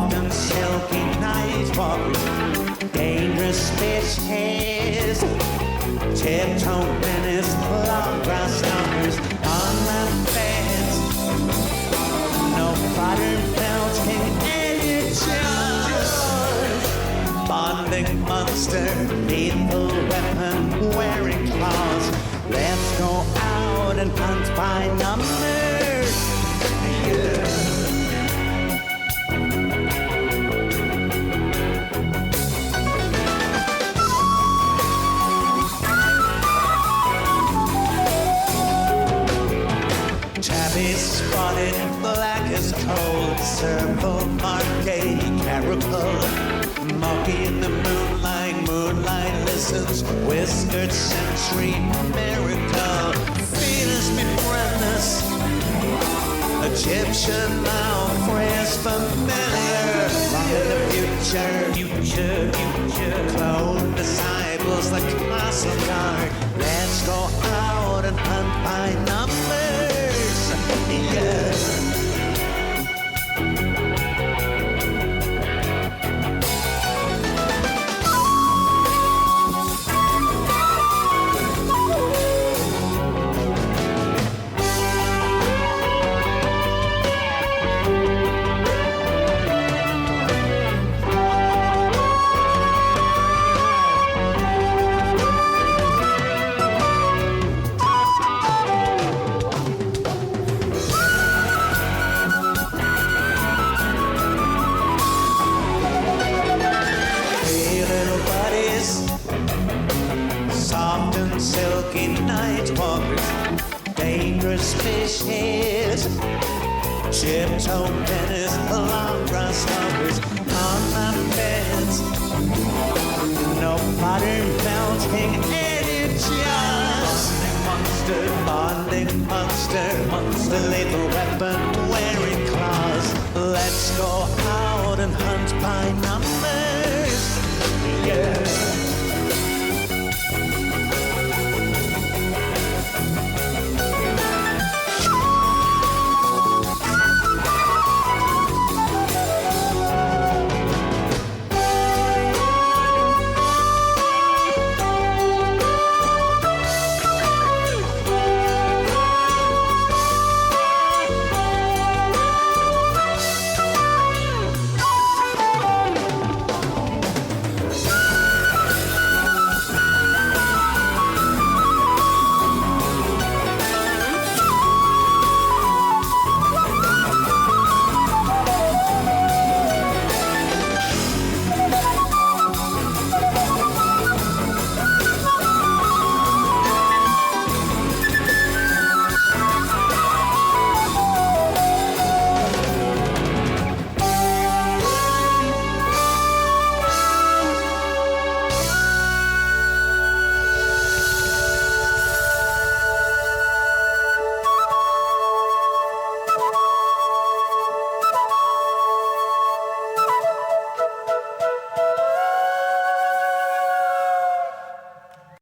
soft and silky night walkers, dangerous species, tiptoe menace, long grass stalkers on the beds. No modern belting editors, bonding monster, lethal weapon wearing claws. Let's go out and hunt by numbers. Yeah. Tabby spotted, black as coal, circle marquee, caracal, monkey in the moonlight, moonlight listens, whiskered century miracle, Venus befriend us, Egyptian now phrase familiar, from the future, clone disciples, the castle guard, let's go out and hunt by numbers, yeah. Silky night walkers, dangerous species, tiptoe menace, long grass stalkers on my beds. No modern belting editors, bonding monster, lethal weapon wearing claws. Let's go out and hunt by numbers, yeah.